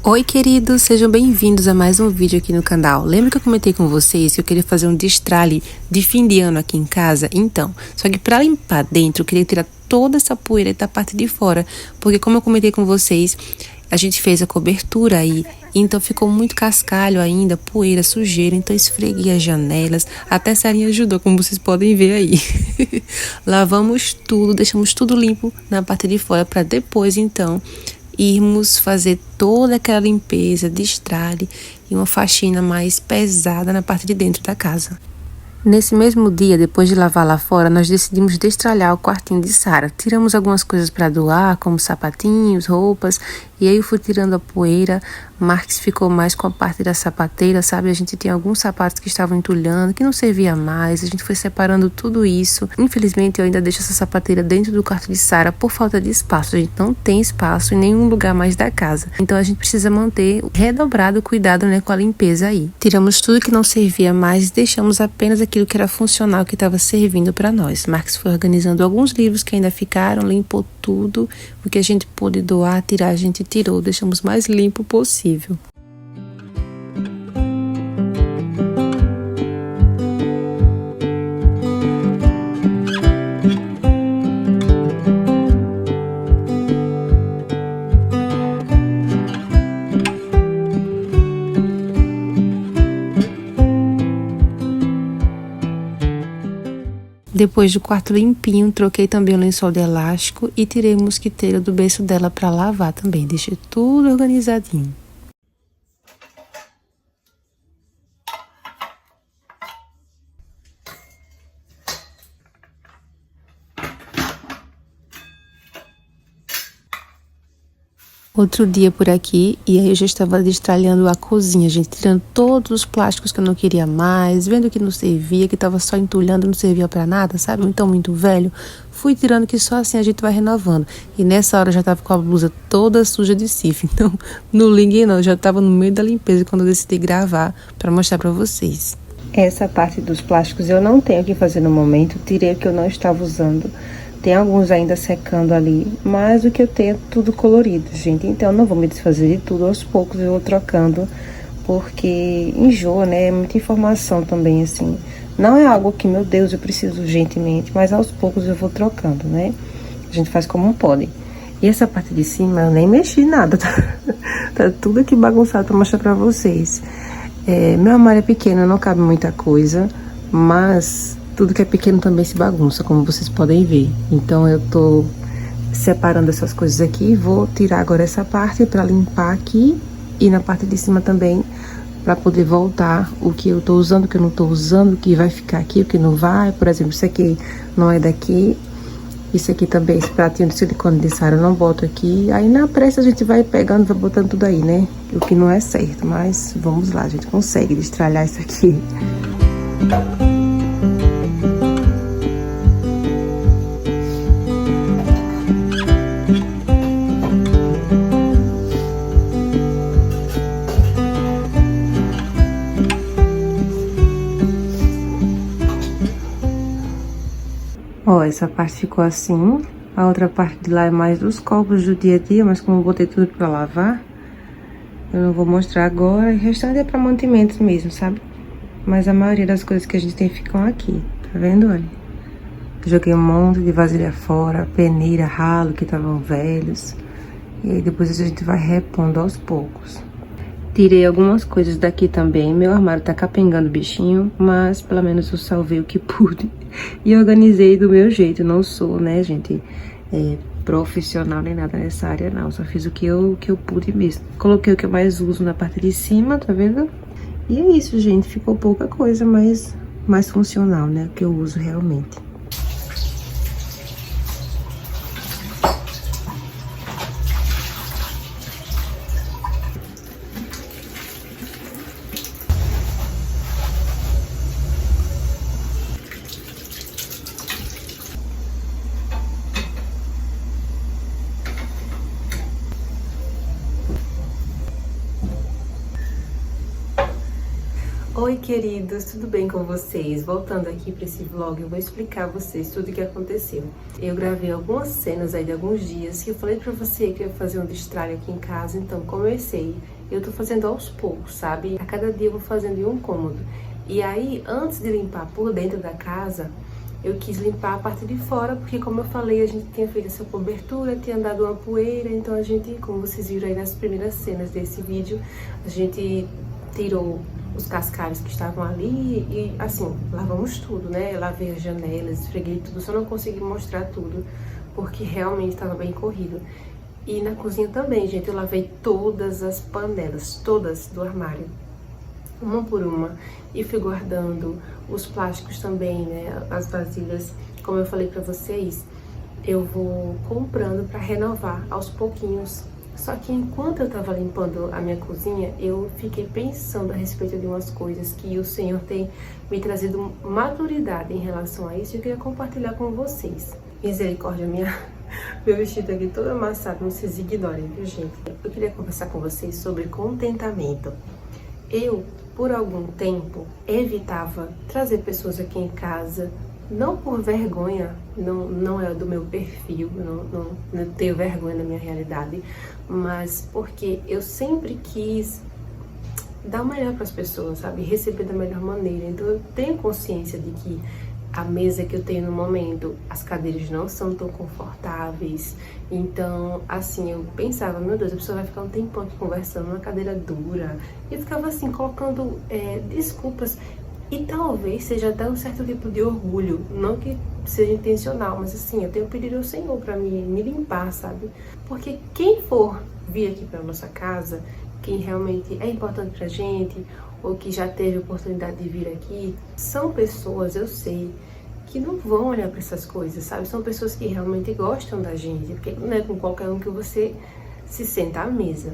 Oi, queridos, sejam bem-vindos a mais um vídeo aqui no canal. Lembra que eu comentei com vocês que eu queria fazer um destralhe de fim de ano aqui em casa? Então, só que para limpar dentro, eu queria tirar toda essa poeira da parte de fora, porque como eu comentei com vocês, a gente fez a cobertura aí, então ficou muito cascalho ainda, poeira, sujeira, então esfreguei as janelas, até a Sarinha ajudou, como vocês podem ver aí. Lavamos tudo, deixamos tudo limpo na parte de fora, para depois, então, irmos fazer toda aquela limpeza, destralhe e uma faxina mais pesada na parte de dentro da casa. Nesse mesmo dia, depois de lavar lá fora, nós decidimos destralhar o quartinho de Sara. Tiramos algumas coisas para doar, como sapatinhos, roupas, e aí eu fui tirando a poeira. Marques ficou mais com a parte da sapateira, sabe? A gente tinha alguns sapatos que estavam entulhando, que não servia mais. A gente foi separando tudo isso. Infelizmente, eu ainda deixo essa sapateira dentro do quarto de Sara por falta de espaço. A gente não tem espaço em nenhum lugar mais da casa. Então, a gente precisa manter redobrado cuidado, né, com a limpeza aí. Tiramos tudo que não servia mais e deixamos apenas aquilo que era funcional, que estava servindo para nós. Marques foi organizando alguns livros que ainda ficaram, limpou tudo. O que a gente pôde doar, tirar, a gente tirou. Deixamos mais limpo possível. Depois do quarto limpinho, troquei também o lençol de elástico e tirei o mosquiteiro do berço dela para lavar também. Deixei tudo organizadinho. Outro dia por aqui, e aí eu já estava destralhando a cozinha, gente, tirando todos os plásticos que eu não queria mais, vendo que não servia, que estava só entulhando, não servia para nada, sabe? Então, muito velho. Fui tirando que só assim a gente vai renovando. E nessa hora eu já estava com a blusa toda suja de cif, então não liguei não, eu já estava no meio da limpeza quando eu decidi gravar para mostrar para vocês. Essa parte dos plásticos eu não tenho o que fazer no momento, tirei o que eu não estava usando. Tem alguns ainda secando ali, mas o que eu tenho é tudo colorido, gente. Então, eu não vou me desfazer de tudo, aos poucos eu vou trocando, porque enjoa, né? É muita informação também, assim. Não é algo que, meu Deus, eu preciso urgentemente, mas aos poucos eu vou trocando, né? A gente faz como pode. E essa parte de cima, eu nem mexi nada, tá tudo aqui bagunçado pra mostrar pra vocês. Meu armário é pequeno, não cabe muita coisa, mas tudo que é pequeno também se bagunça, como vocês podem ver. Então eu tô separando essas coisas aqui, vou tirar agora essa parte pra limpar aqui e na parte de cima também, pra poder voltar o que eu tô usando, o que eu não tô usando, o que vai ficar aqui, o que não vai. Por exemplo, isso aqui não é daqui, isso aqui também, esse pratinho de silicone de Sara eu não boto aqui. Aí na pressa a gente vai pegando, vai botando tudo aí, né? O que não é certo, mas vamos lá, a gente consegue destralhar isso aqui. Ó, essa parte ficou assim, a outra parte de lá é mais dos copos do dia a dia, mas como eu botei tudo pra lavar, eu não vou mostrar agora. O restante é pra mantimentos mesmo, sabe? Mas a maioria das coisas que a gente tem ficam aqui, tá vendo, olha? Joguei um monte de vasilha fora, peneira, ralo que estavam velhos, e aí depois a gente vai repondo aos poucos. Tirei algumas coisas daqui também, meu armário tá capengando bichinho, mas pelo menos eu salvei o que pude e organizei do meu jeito. Não sou, né, gente, profissional nem nada nessa área não, só fiz o que eu pude mesmo. Coloquei o que eu mais uso na parte de cima, tá vendo? E é isso, gente, ficou pouca coisa, mas mais funcional, né, que eu uso realmente. Oi, queridos, tudo bem com vocês? Voltando aqui para esse vlog, eu vou explicar a vocês tudo o que aconteceu. Eu gravei algumas cenas aí de alguns dias que eu falei para você que eu ia fazer um destralhe aqui em casa, então comecei. eu tô fazendo aos poucos, sabe? A cada dia eu vou fazendo em um cômodo. E aí, antes de limpar por dentro da casa, eu quis limpar a parte de fora, porque como eu falei, a gente tinha feito essa cobertura, tinha dado uma poeira, então a gente, como vocês viram aí nas primeiras cenas desse vídeo, a gente tirou os cascalhos que estavam ali e, assim, lavamos tudo, né? Eu lavei as janelas, esfreguei tudo, só não consegui mostrar tudo, porque realmente estava bem corrido. E na cozinha também, gente, eu lavei todas as panelas, todas do armário, uma por uma, e fui guardando os plásticos também, né, as vasilhas. Como eu falei pra vocês, eu vou comprando pra renovar aos pouquinhos. Só que enquanto eu tava limpando a minha cozinha, eu fiquei pensando a respeito de umas coisas que o Senhor tem me trazido maturidade em relação a isso, e eu queria compartilhar com vocês. Misericórdia, meu vestido aqui todo amassado, não vocês ignorem, viu, gente? Eu queria conversar com vocês sobre contentamento. Eu, por algum tempo, evitava trazer pessoas aqui em casa, não por vergonha, não é do meu perfil, não tenho vergonha da minha realidade, mas porque eu sempre quis dar o melhor para as pessoas, sabe? Receber da melhor maneira. Então eu tenho consciência de que a mesa que eu tenho no momento, as cadeiras não são tão confortáveis. Então, assim, eu pensava, meu Deus, a pessoa vai ficar um tempão aqui conversando numa cadeira dura. E eu ficava assim, colocando desculpas. E talvez seja até um certo tipo de orgulho, não que seja intencional, mas assim, eu tenho pedido ao Senhor para me limpar, sabe? Porque quem for vir aqui para nossa casa, quem realmente é importante pra gente, ou que já teve oportunidade de vir aqui, são pessoas, eu sei, que não vão olhar para essas coisas, sabe? São pessoas que realmente gostam da gente, porque não é com qualquer um que você se senta à mesa,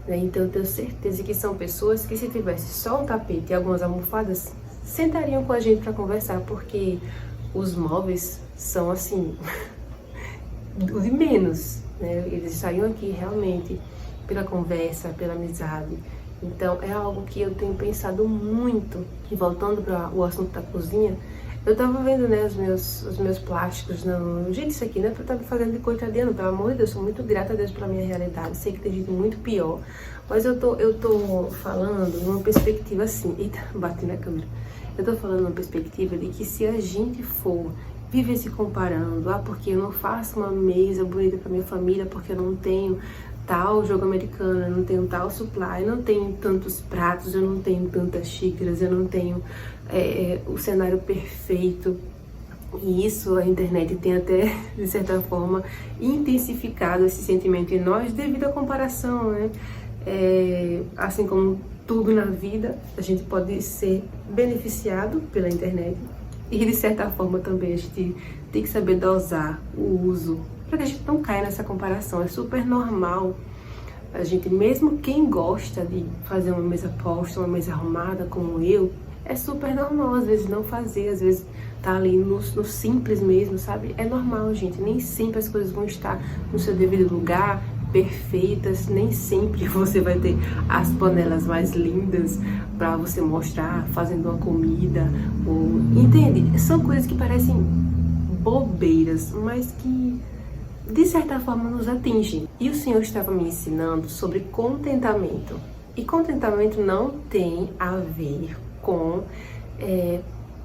né? Então eu tenho certeza que são pessoas que, se tivesse só um tapete e algumas almofadas, sentariam com a gente para conversar, porque os móveis são assim, o de menos, né? Eles estariam aqui realmente pela conversa, pela amizade. Então é algo que eu tenho pensado muito. E voltando para o assunto da cozinha, eu tava vendo, né, os meus plásticos. Não, gente, isso aqui não é pra estar me fazendo de coitadinha, não, pelo amor de Deus, sou muito grata a Deus pela minha realidade. Sei que tem gente muito pior, mas eu tô falando numa perspectiva assim. Eita, bati na câmera. Eu tô falando numa perspectiva de que, se a gente for viver se comparando, porque eu não faço uma mesa bonita para minha família, porque eu não tenho tal jogo americano, eu não tenho tal supply, eu não tenho tantos pratos, eu não tenho tantas xícaras, eu não tenho o cenário perfeito. E isso a internet tem até, de certa forma, intensificado esse sentimento em nós devido à comparação, né? Assim como tudo na vida, a gente pode ser beneficiado pela internet, e de certa forma também a gente tem que saber dosar o uso, para que a gente não caia nessa comparação. É super normal a gente, mesmo quem gosta de fazer uma mesa posta, uma mesa arrumada como eu, é super normal às vezes não fazer, às vezes tá ali no simples mesmo, sabe? É normal, gente, nem sempre as coisas vão estar no seu devido lugar, perfeitas, nem sempre você vai ter as panelas mais lindas para você mostrar fazendo uma comida, ou entende? São coisas que parecem bobeiras, mas que de certa forma nos atingem. E o Senhor estava me ensinando sobre contentamento. E contentamento não tem a ver com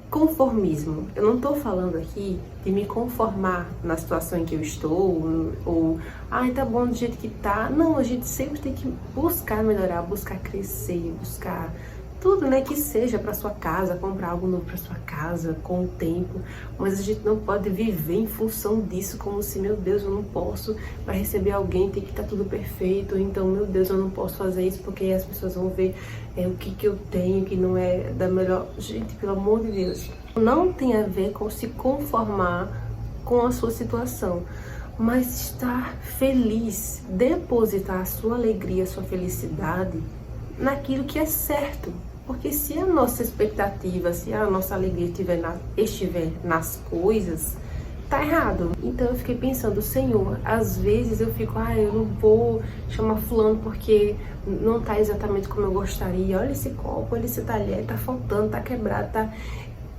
conformismo. Eu não tô falando aqui de me conformar na situação em que eu estou, ou ai, tá bom do jeito que tá. Não, a gente sempre tem que buscar melhorar, buscar crescer, buscar tudo, né, que seja para sua casa, comprar algo novo para sua casa com o tempo. Mas a gente não pode viver em função disso, como se, meu Deus, eu não posso, para receber alguém tem que estar tudo perfeito, então, meu Deus, eu não posso fazer isso porque as pessoas vão ver o que eu tenho, que não é da melhor. Gente, pelo amor de Deus, não tem a ver com se conformar com a sua situação, mas estar feliz, depositar a sua alegria, a sua felicidade naquilo que é certo. Porque se a nossa expectativa, se a nossa alegria estiver nas coisas, tá errado. Então eu fiquei pensando, Senhor, às vezes eu fico, eu não vou chamar fulano porque não tá exatamente como eu gostaria. Olha esse copo, olha esse talher, tá faltando, tá quebrado, tá...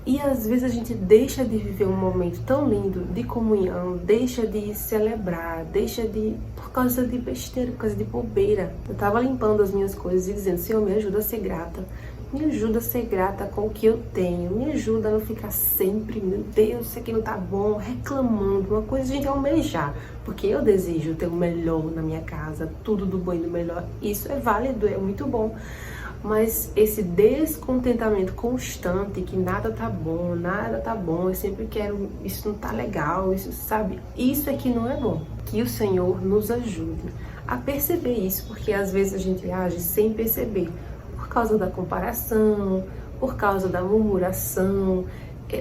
E às vezes a gente deixa de viver um momento tão lindo de comunhão, deixa de celebrar, deixa de... por causa de besteira, por causa de bobeira. Eu tava limpando as minhas coisas e dizendo, Senhor, me ajuda a ser grata. Me ajuda a ser grata com o que eu tenho. Me ajuda a não ficar sempre, meu Deus, isso aqui não tá bom, reclamando. Uma coisa a gente almejar, porque eu desejo ter o melhor na minha casa, tudo do bom e do melhor. Isso é válido, é muito bom. Mas esse descontentamento constante, que nada tá bom, eu sempre quero, isso não tá legal, isso, sabe? Isso é que não é bom. Que o Senhor nos ajude a perceber isso, porque às vezes a gente age sem perceber, por causa da comparação, por causa da murmuração.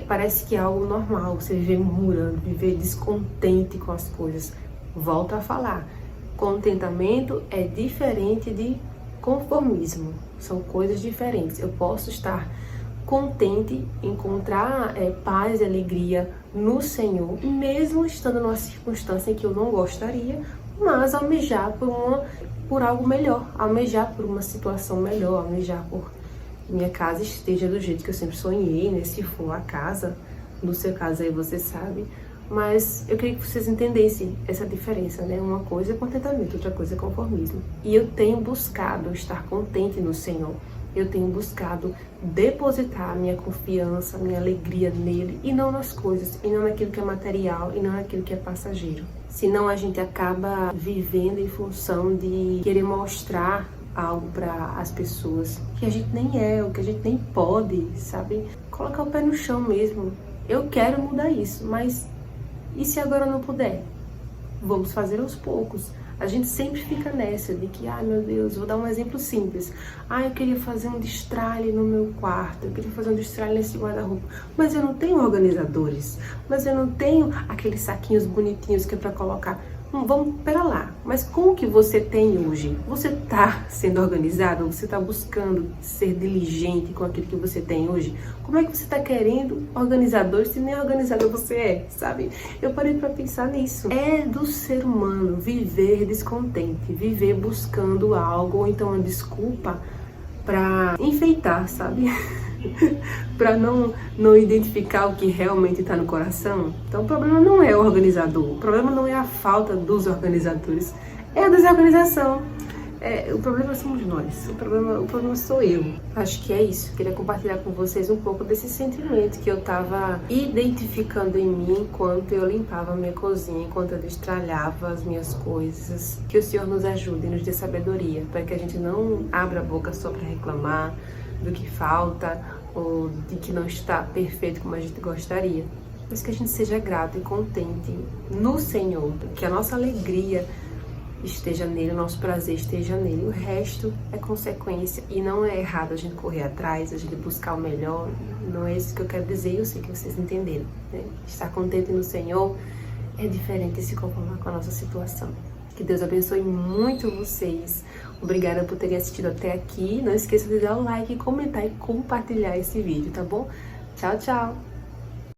Parece que é algo normal você viver murmurando, viver descontente com as coisas. Volto a falar, contentamento é diferente de conformismo, são coisas diferentes. Eu posso estar contente, encontrar paz e alegria no Senhor, mesmo estando numa circunstância em que eu não gostaria, mas almejar por algo melhor, almejar por uma situação melhor, almejar por que minha casa esteja do jeito que eu sempre sonhei, né? Se for a casa, no seu caso aí você sabe. Mas eu queria que vocês entendessem essa diferença, né? Uma coisa é contentamento, outra coisa é conformismo. E eu tenho buscado estar contente no Senhor. Eu tenho buscado depositar a minha confiança, a minha alegria nele, e não nas coisas, e não naquilo que é material, e não naquilo que é passageiro. Senão a gente acaba vivendo em função de querer mostrar algo para as pessoas que a gente nem é, ou que a gente nem pode, sabe? Colocar o pé no chão mesmo. Eu quero mudar isso, mas e se agora eu não puder? Vamos fazer aos poucos. A gente sempre fica nessa de que, ai meu Deus, vou dar um exemplo simples. Eu queria fazer um destralhe no meu quarto, eu queria fazer um destralhe nesse guarda-roupa, mas eu não tenho organizadores, mas eu não tenho aqueles saquinhos bonitinhos que é para colocar. Vamos, pera lá, mas com o que você tem hoje? Você tá sendo organizado? Você tá buscando ser diligente com aquilo que você tem hoje? Como é que você tá querendo organizador se nem organizador você é, sabe? Eu parei pra pensar nisso. É do ser humano viver descontente, viver buscando algo, ou então uma desculpa pra enfeitar, sabe? Para não identificar o que realmente está no coração. Então o problema não é o organizador, o problema não é a falta dos organizadores, é a desorganização. O problema somos nós, o problema sou eu. Acho que é isso, queria compartilhar com vocês um pouco desse sentimento que eu estava identificando em mim enquanto eu limpava a minha cozinha, enquanto eu destralhava as minhas coisas. Que o Senhor nos ajude e nos dê sabedoria, para que a gente não abra a boca só para reclamar do que falta ou de que não está perfeito como a gente gostaria, mas que a gente seja grato e contente no Senhor, que a nossa alegria esteja nele, o nosso prazer esteja nele. O resto é consequência, e não é errado a gente correr atrás, a gente buscar o melhor. Não é isso que eu quero dizer, e eu sei que vocês entenderam, né? Estar contente no Senhor é diferente de se conformar com a nossa situação. Que Deus abençoe muito vocês. Obrigada por terem assistido até aqui. Não esqueça de dar o like, comentar e compartilhar esse vídeo, tá bom? Tchau, tchau!